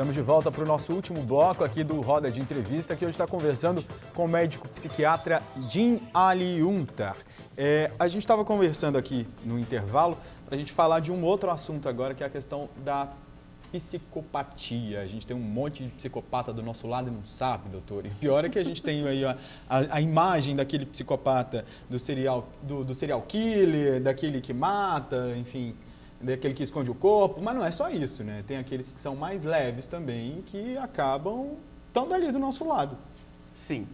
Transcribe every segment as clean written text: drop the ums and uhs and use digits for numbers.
Estamos de volta para o nosso último bloco aqui do Roda de Entrevista, que hoje está conversando com o médico psiquiatra Jim Aliuntar. A gente estava conversando aqui no intervalo para a gente falar de um outro assunto agora, que é a questão da psicopatia. A gente tem um monte de psicopata do nosso lado e não sabe, doutor. E pior é que a gente tem aí a imagem daquele psicopata do serial killer, daquele que mata, enfim, daquele que esconde o corpo. Mas não é só isso, né? Tem aqueles que são mais leves também e que acabam estando ali do nosso lado. Sim.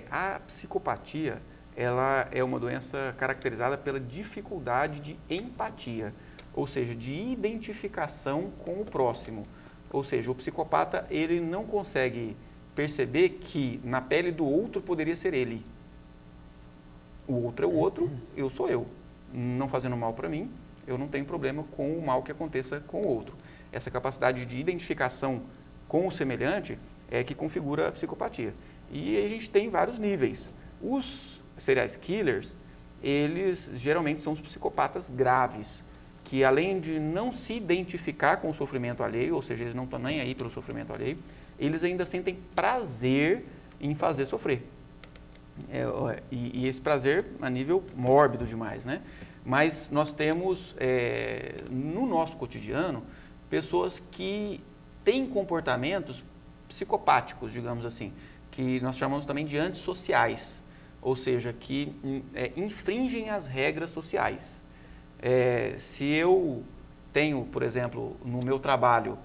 A psicopatia, ela é uma doença caracterizada pela dificuldade de empatia, ou seja, de identificação com o próximo. Ou seja, o psicopata, ele não consegue perceber que na pele do outro poderia ser ele. O outro é o outro, eu sou eu. Não fazendo mal para mim, eu não tenho problema com o mal que aconteça com o outro. Essa capacidade de identificação com o semelhante é que configura a psicopatia. E a gente tem vários níveis. Os serial killers, eles geralmente são os psicopatas graves, que além de não se identificar com o sofrimento alheio, ou seja, eles não estão nem aí pelo sofrimento alheio, eles ainda sentem prazer em fazer sofrer. E esse prazer a nível mórbido demais, né? Mas nós temos, no nosso cotidiano, pessoas que têm comportamentos psicopáticos, digamos assim, que nós chamamos também de antissociais, ou seja, que infringem as regras sociais. Se eu tenho, por exemplo, no meu trabalho,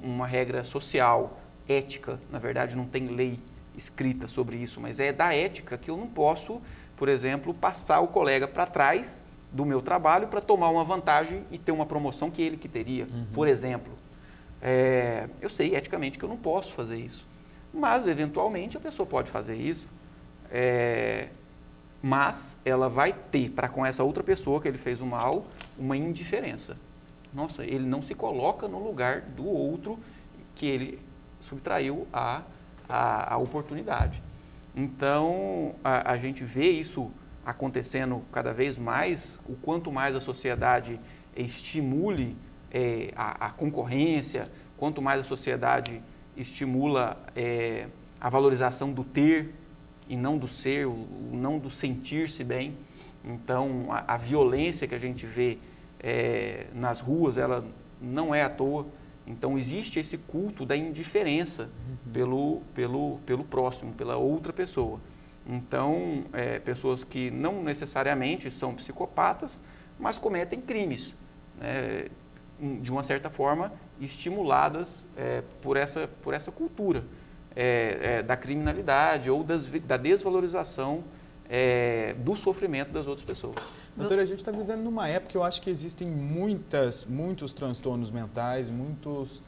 uma regra social, ética, na verdade não tem lei escrita sobre isso, mas é da ética que eu não posso, por exemplo, passar o colega para trás do meu trabalho para tomar uma vantagem e ter uma promoção que ele que teria, por exemplo. Eu sei eticamente que eu não posso fazer isso, mas eventualmente a pessoa pode fazer isso, mas ela vai ter para com essa outra pessoa que ele fez o mal uma indiferença. Nossa, ele não se coloca no lugar do outro que ele subtraiu a oportunidade. Então, a gente vê isso acontecendo cada vez mais, o quanto mais a sociedade estimule a concorrência, quanto mais a sociedade estimula a valorização do ter e não do ser, não do sentir-se bem. Então, a violência que a gente vê nas ruas, ela não é à toa. Então, existe esse culto da indiferença pelo próximo, pela outra pessoa. Então, pessoas que não necessariamente são psicopatas, mas cometem crimes, né, de uma certa forma, estimuladas por essa cultura da criminalidade ou da desvalorização do sofrimento das outras pessoas. Doutora, a gente está vivendo numa época que eu acho que existem muitos transtornos mentais, muitos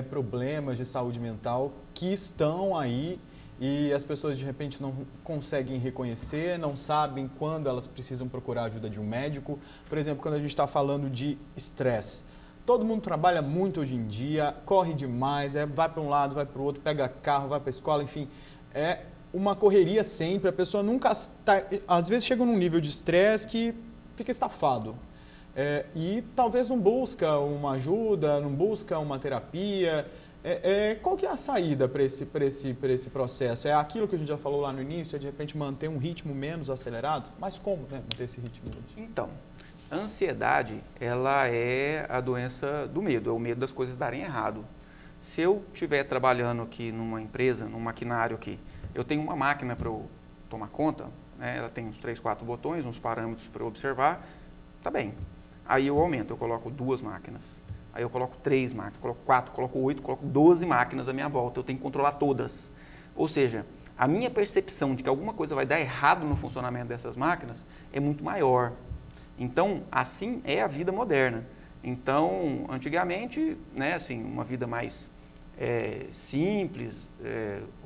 problemas de saúde mental que estão aí e as pessoas de repente não conseguem reconhecer, não sabem quando elas precisam procurar a ajuda de um médico. Por exemplo, quando a gente está falando de estresse. Todo mundo trabalha muito hoje em dia, corre demais, vai para um lado, vai para o outro, pega carro, vai para a escola, enfim. É uma correria sempre, a pessoa nunca está... Às vezes chega num nível de estresse que fica estafado. E talvez não busca uma ajuda, não busca uma terapia. Qual que é a saída para esse processo? É aquilo que a gente já falou lá no início, é de repente manter um ritmo menos acelerado? Mas como, né, manter esse ritmo? Então, a ansiedade, ela é a doença do medo, é o medo das coisas darem errado. Se eu estiver trabalhando aqui numa empresa, num maquinário aqui, eu tenho uma máquina para eu tomar conta, né? Ela tem uns 3, 4 botões, uns parâmetros para eu observar, tá bem. Aí eu aumento, eu coloco 2 máquinas, aí eu coloco 3 máquinas, coloco 4, coloco 8, coloco 12 máquinas à minha volta, eu tenho que controlar todas. Ou seja, a minha percepção de que alguma coisa vai dar errado no funcionamento dessas máquinas é muito maior. Então, assim é a vida moderna. Então, antigamente, né, assim, uma vida mais simples,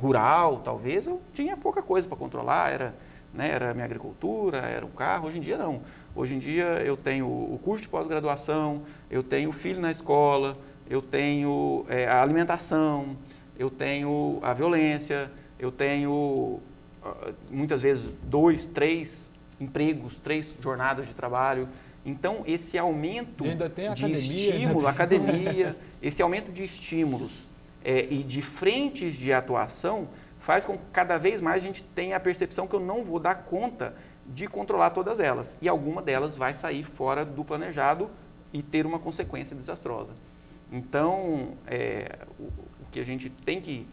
rural, talvez, eu tinha pouca coisa para controlar, era a minha agricultura, era o carro. Hoje em dia, não. Hoje em dia, eu tenho o curso de pós-graduação, eu tenho o filho na escola, eu tenho a alimentação, eu tenho a violência, eu tenho, muitas vezes, 2, 3 empregos, 3 jornadas de trabalho. Então, esse aumento E ainda tem de academia, estímulo, academia, esse aumento de estímulos e de frentes de atuação faz com que cada vez mais a gente tenha a percepção que eu não vou dar conta de controlar todas elas. E alguma delas vai sair fora do planejado e ter uma consequência desastrosa. Então, o que a gente tem que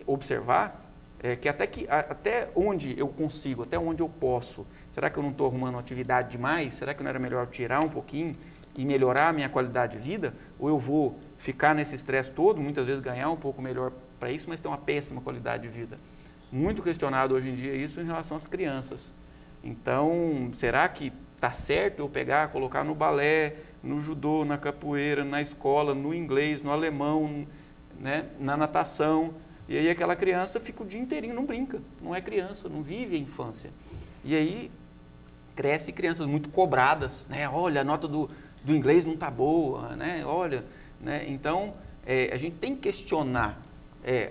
observar é que até onde eu consigo, até onde eu posso, será que eu não estou arrumando atividade demais? Será que não era melhor tirar um pouquinho e melhorar a minha qualidade de vida? Ou eu vou ficar nesse estresse todo, muitas vezes ganhar um pouco melhor para isso, mas ter uma péssima qualidade de vida? Muito questionado hoje em dia isso em relação às crianças. Então, será que está certo eu pegar, colocar no balé, no judô, na capoeira, na escola, no inglês, no alemão, né, na natação? E aí aquela criança fica o dia inteirinho, não brinca, não é criança, não vive a infância. E aí cresce crianças muito cobradas, né? Olha, a nota do inglês não está boa, né? Olha, né? Então, a gente tem que questionar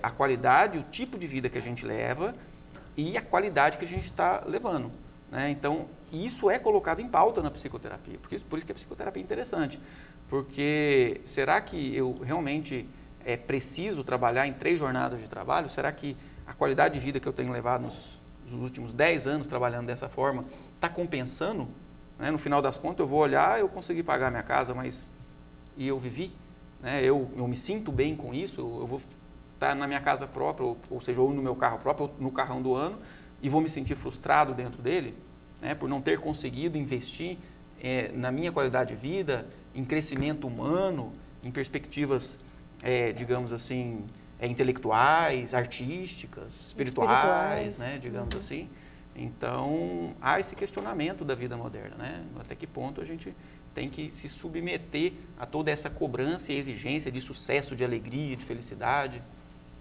a qualidade, o tipo de vida que a gente leva e a qualidade que a gente está levando, né? Então, isso é colocado em pauta na psicoterapia, por isso que a psicoterapia é interessante, porque será que eu realmente preciso trabalhar em 3 jornadas de trabalho? Será que a qualidade de vida que eu tenho levado nos últimos 10 anos trabalhando dessa forma está compensando? Né? No final das contas, eu vou olhar, eu consegui pagar minha casa, mas e eu vivi? Né? Eu me sinto bem com isso? Eu vou estar na minha casa própria, ou seja, ou no meu carro próprio, ou no carrão do ano, e vou me sentir frustrado dentro dele, né? Por não ter conseguido investir na minha qualidade de vida, em crescimento humano, em perspectivas digamos assim, intelectuais, artísticas, espirituais, né, digamos assim. Então, há esse questionamento da vida moderna, né? Até que ponto a gente tem que se submeter a toda essa cobrança e exigência de sucesso, de alegria, de felicidade,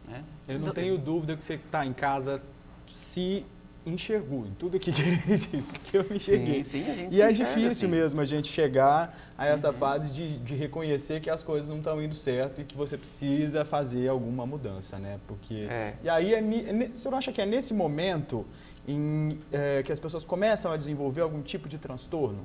né? Eu não tenho dúvida que você está em casa se enxergou em tudo aquilo que ele disse, porque eu me enxerguei. Sim, a gente e é difícil assim mesmo a gente chegar a essa fase de reconhecer que as coisas não estão indo certo e que você precisa fazer alguma mudança, né? Porque e aí você não acha que é nesse momento que as pessoas começam a desenvolver algum tipo de transtorno?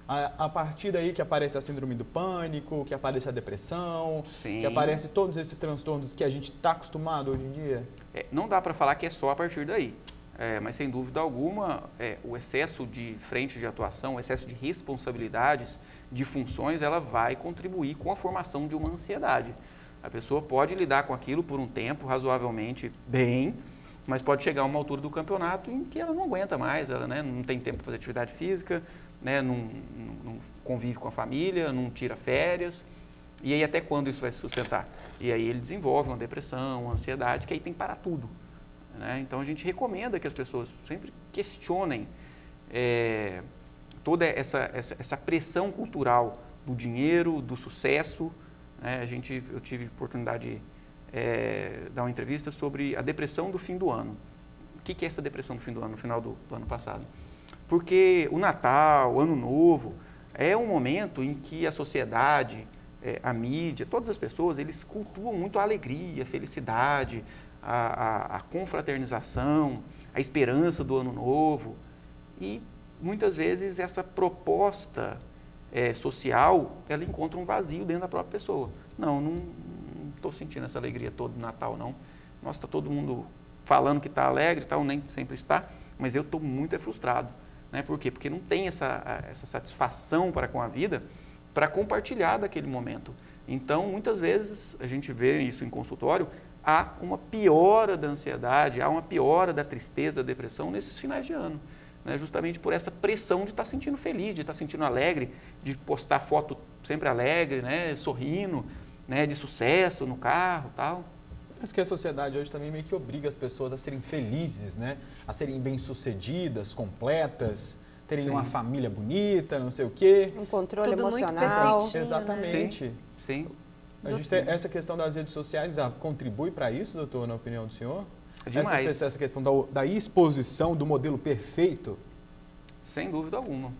A partir daí que aparece a síndrome do pânico, que aparece a depressão, que aparece todos esses transtornos que a gente está acostumado hoje em dia? Não dá para falar que é só a partir daí. Mas, sem dúvida alguma, o excesso de frente de atuação, o excesso de responsabilidades, de funções, ela vai contribuir com a formação de uma ansiedade. A pessoa pode lidar com aquilo por um tempo razoavelmente bem, mas pode chegar a uma altura do campeonato em que ela não aguenta mais, ela, né, não tem tempo para fazer atividade física, né, não convive com a família, não tira férias. E aí até quando isso vai se sustentar? E aí ele desenvolve uma depressão, uma ansiedade, que aí tem que parar tudo. Né? Então, a gente recomenda que as pessoas sempre questionem toda essa pressão cultural do dinheiro, do sucesso. Né? Eu tive oportunidade de dar uma entrevista sobre a depressão do fim do ano. O que é essa depressão do fim do ano, no final do ano passado? Porque o Natal, o Ano Novo, é um momento em que a sociedade, a mídia, todas as pessoas, eles cultuam muito a alegria, a felicidade, a confraternização, a esperança do ano novo. E muitas vezes essa proposta social, ela encontra um vazio dentro da própria pessoa. Não estou sentindo essa alegria toda do Natal, não. Nossa, está todo mundo falando que está alegre, tal, nem sempre está, mas eu estou muito frustrado. Né? Por quê? Porque não tem essa satisfação para com a vida para compartilhar daquele momento. Então, muitas vezes, a gente vê isso em consultório, há uma piora da ansiedade, há uma piora da tristeza, da depressão nesses finais de ano, né? Justamente por essa pressão de estar sentindo feliz, de estar sentindo alegre, de postar foto sempre alegre, né? Sorrindo, né? De sucesso no carro e tal. Mas que a sociedade hoje também meio que obriga as pessoas a serem felizes, né? A serem bem-sucedidas, completas, terem uma família bonita, não sei o quê. Um controle tudo emocional. muito Exatamente. Sim. A gente tem essa questão das redes sociais contribui para isso, doutor, na opinião do senhor? Demais. Essa questão da exposição do modelo perfeito? Sem dúvida alguma.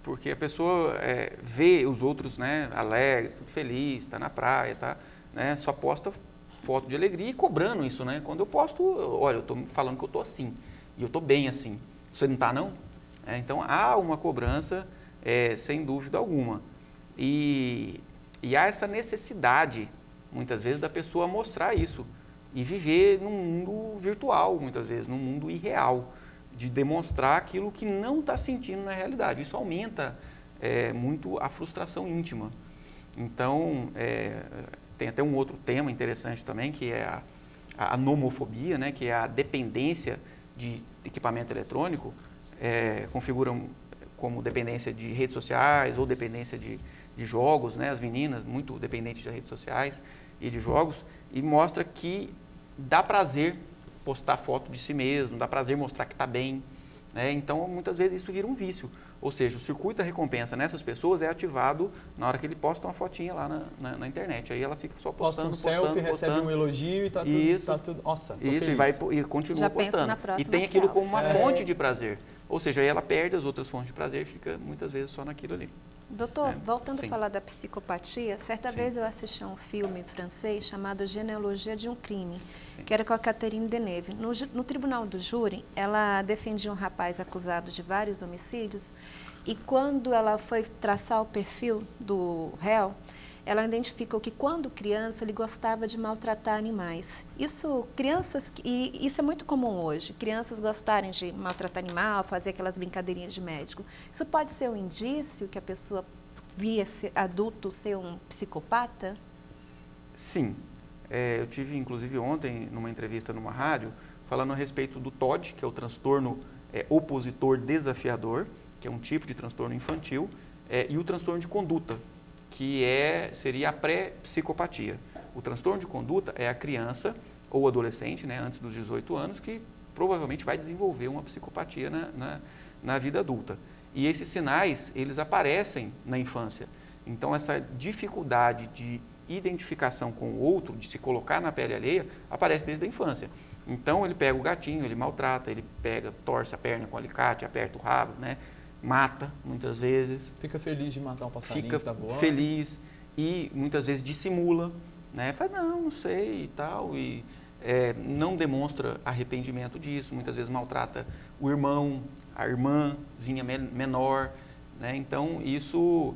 Porque a pessoa vê os outros, né, alegres, feliz, está na praia, tá, né, só posta foto de alegria e cobrando isso, né? Quando eu posto, olha, eu estou falando que eu estou assim, e eu estou bem assim. Você não está, não? Então, há uma cobrança sem dúvida alguma. E há essa necessidade, muitas vezes, da pessoa mostrar isso e viver num mundo virtual, muitas vezes, num mundo irreal, de demonstrar aquilo que não está sentindo na realidade. Isso aumenta muito a frustração íntima. Então, tem até um outro tema interessante também, que é a nomofobia, né, que é a dependência de equipamento eletrônico, configuram como dependência de redes sociais ou dependência de jogos, né, as meninas muito dependentes de redes sociais e de jogos, e mostra que dá prazer postar foto de si mesmo, dá prazer mostrar que está bem, né? Então, muitas vezes isso vira um vício, ou seja, o circuito da recompensa nessas pessoas é ativado na hora que ele posta uma fotinha lá na internet, aí ela fica só postando, posta um selfie, recebe um elogio e está tudo, isso, tá tudo, nossa, tô isso, feliz. e continua Já postando, pensa na próxima e tem aquilo selfie. como uma fonte de prazer, ou seja, aí ela perde as outras fontes de prazer e fica muitas vezes só naquilo ali. Doutor, voltando sim. a falar da psicopatia, certa vez eu assisti a um filme francês chamado Genealogia de um Crime, que era com a Catherine Deneuve. No tribunal do júri, ela defendia um rapaz acusado de vários homicídios e quando ela foi traçar o perfil do réu, ela identificou que quando criança ele gostava de maltratar animais. Isso é muito comum hoje, crianças gostarem de maltratar animal, fazer aquelas brincadeirinhas de médico. Isso pode ser um indício que a pessoa via adulto ser um psicopata? Sim. Eu tive, inclusive, ontem, numa entrevista numa rádio, falando a respeito do TOD, que é o transtorno opositor desafiador, que é um tipo de transtorno infantil, e o transtorno de conduta, que seria a pré-psicopatia. O transtorno de conduta é a criança ou adolescente, né, antes dos 18 anos, que provavelmente vai desenvolver uma psicopatia na vida adulta. E esses sinais, eles aparecem na infância. Então, essa dificuldade de identificação com o outro, de se colocar na pele alheia, aparece desde a infância. Então, ele pega o gatinho, ele maltrata, ele torce a perna com alicate, aperta o rabo, né? Mata, muitas vezes. Fica feliz de matar um passarinho que tá voando. Fica feliz e muitas vezes dissimula, né? Fala, não sei e tal, e não demonstra arrependimento disso, muitas vezes maltrata o irmão, a irmãzinha menor, né? Então, isso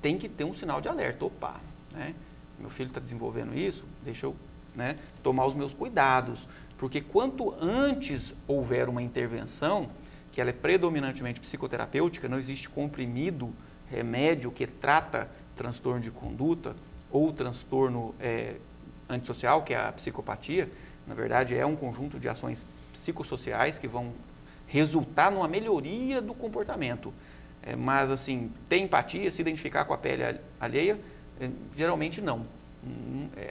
tem que ter um sinal de alerta. Opa, né? Meu filho está desenvolvendo isso, deixa eu, né, tomar os meus cuidados, porque quanto antes houver uma intervenção, que ela é predominantemente psicoterapêutica, não existe comprimido, remédio que trata transtorno de conduta ou transtorno antissocial, que é a psicopatia. Na verdade, é um conjunto de ações psicossociais que vão resultar numa melhoria do comportamento. Mas, assim, ter empatia, se identificar com a pele alheia, geralmente não.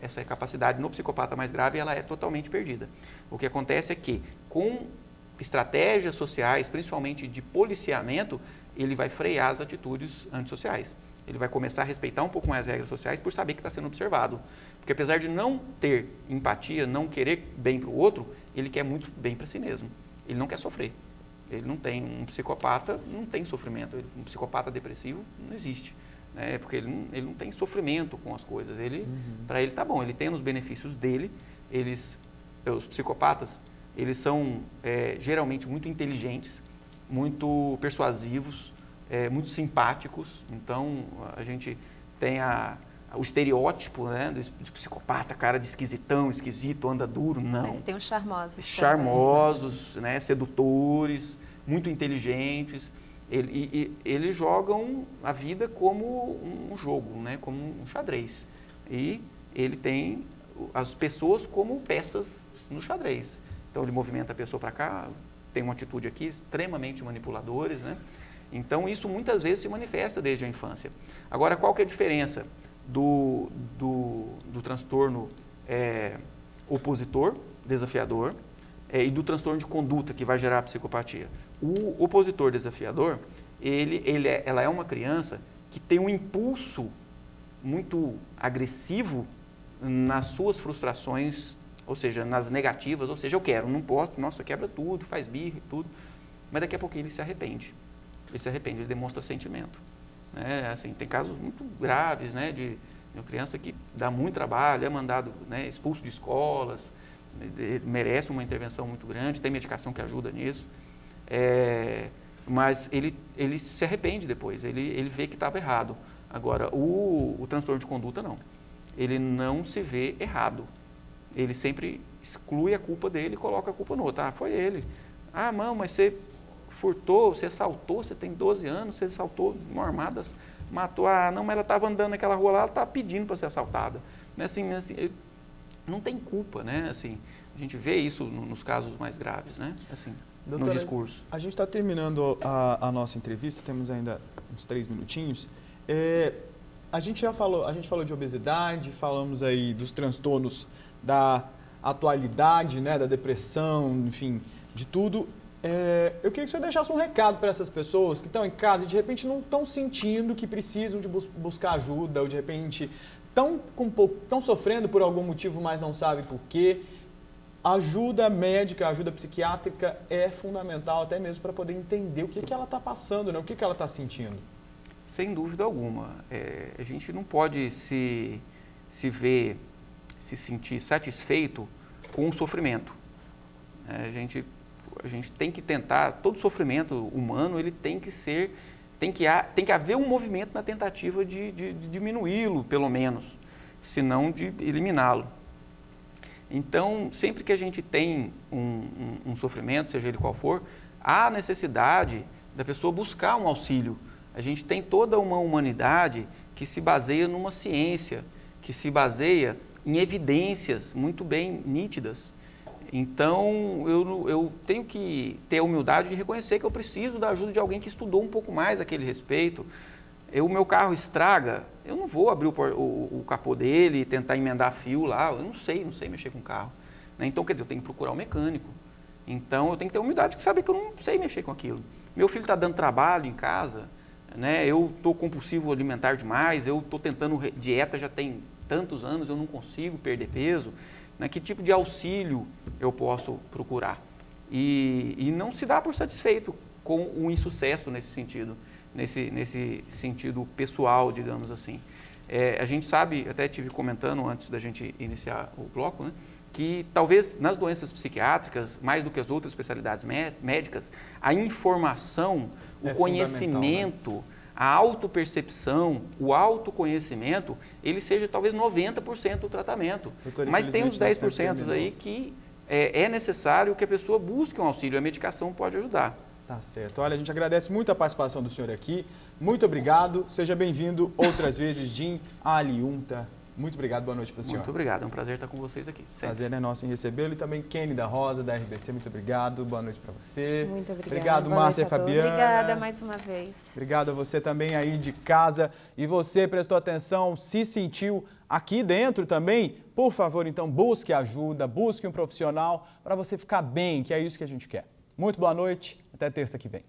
Essa capacidade no psicopata mais grave, ela é totalmente perdida. O que acontece é que, com estratégias sociais, principalmente de policiamento, ele vai frear as atitudes antissociais. Ele vai começar a respeitar um pouco mais as regras sociais por saber que está sendo observado. Porque apesar de não ter empatia, não querer bem para o outro, ele quer muito bem para si mesmo. Ele não quer sofrer. Ele não tem, um psicopata não tem sofrimento. Um psicopata depressivo não existe. Né? Porque ele não tem sofrimento com as coisas. Para ele está bom, ele tem os benefícios dele. Os psicopatas, eles são geralmente muito inteligentes, muito persuasivos, muito simpáticos. Então, a gente tem o estereótipo, né, do psicopata, cara de esquisitão, esquisito, anda duro. Não. Mas tem os charmosos. Charmosos, né, sedutores, muito inteligentes. Eles jogam a vida como um jogo, né, como um xadrez. E ele tem as pessoas como peças no xadrez. Então, ele movimenta a pessoa para cá, tem uma atitude aqui, extremamente manipuladores, né? Então, isso muitas vezes se manifesta desde a infância. Agora, qual que é a diferença do transtorno opositor, desafiador, e do transtorno de conduta, que vai gerar a psicopatia? O opositor desafiador, ela é uma criança que tem um impulso muito agressivo nas suas frustrações, ou seja, nas negativas, ou seja, eu quero, não posso, nossa, quebra tudo, faz birra e tudo, mas daqui a pouquinho ele se arrepende. Ele demonstra sentimento. Assim, tem casos muito graves, né, de uma criança que dá muito trabalho, é mandado, né, expulso de escolas, merece uma intervenção muito grande, tem medicação que ajuda nisso. mas ele se arrepende depois, ele vê que estava errado. Agora, o transtorno de conduta não. Ele não se vê errado. Ele sempre exclui a culpa dele e coloca a culpa no outro. Ah, foi ele. Ah, não, mas você furtou, você assaltou, você tem 12 anos, você assaltou mão armada, matou. Ah, não, mas ela estava andando naquela rua lá, ela estava pedindo para ser assaltada. Assim, não tem culpa, né? Assim, a gente vê isso nos casos mais graves, né? Assim, doutora, no discurso. A gente está terminando a nossa entrevista, temos ainda uns 3 minutinhos. A gente falou de obesidade, falamos aí dos transtornos da atualidade, né, da depressão, enfim, de tudo. Eu queria que você deixasse um recado para essas pessoas que estão em casa e de repente não estão sentindo que precisam de buscar ajuda, ou de repente estão sofrendo por algum motivo, mas não sabem por quê. Ajuda médica, ajuda psiquiátrica é fundamental até mesmo para poder entender o que ela está passando, né? O que ela está sentindo. Sem dúvida alguma. A gente não pode se sentir satisfeito com o sofrimento. A gente tem que tentar, todo sofrimento humano, ele tem que haver um movimento na tentativa de diminuí-lo, pelo menos, se não de eliminá-lo. Então, sempre que a gente tem um sofrimento, seja ele qual for, há necessidade da pessoa buscar um auxílio. A gente tem toda uma humanidade que se baseia numa ciência, que se baseia em evidências muito bem nítidas. Então, eu tenho que ter a humildade de reconhecer que eu preciso da ajuda de alguém que estudou um pouco mais aquele respeito. O meu carro estraga, eu não vou abrir o capô dele e tentar emendar fio lá, eu não sei mexer com carro. Então, quer dizer, eu tenho que procurar um mecânico. Então, eu tenho que ter a humildade de saber que eu não sei mexer com aquilo. Meu filho está dando trabalho em casa, né? Eu estou compulsivo alimentar demais, eu estou tentando dieta já tem tantos anos, eu não consigo perder peso. Né? Que tipo de auxílio eu posso procurar? E não se dá por satisfeito com o insucesso nesse sentido. Nesse sentido pessoal, digamos assim. A gente sabe, até estive comentando antes da gente iniciar o bloco, né, que talvez nas doenças psiquiátricas, mais do que as outras especialidades médicas, a informação, o conhecimento, né? A autopercepção, o autoconhecimento, ele seja talvez 90% do tratamento. Doutor, mas tem uns 10% aí que é necessário que a pessoa busque um auxílio, a medicação pode ajudar. Tá certo. Olha, a gente agradece muito a participação do senhor aqui. Muito obrigado. Seja bem-vindo outras vezes, Jim Aliunta. Muito obrigado. Boa noite para o senhor. Muito obrigado. É um prazer estar com vocês aqui. Sempre. Prazer é nosso em recebê-lo. E também Kenny da Rosa, da RBC. Muito obrigado. Boa noite para você. Muito obrigada. Obrigado, Márcia e Fabiana. Obrigada mais uma vez. Obrigado a você também aí de casa. E você prestou atenção, se sentiu aqui dentro também, por favor, então busque ajuda, busque um profissional para você ficar bem, que é isso que a gente quer. Muito boa noite. Até terça que vem.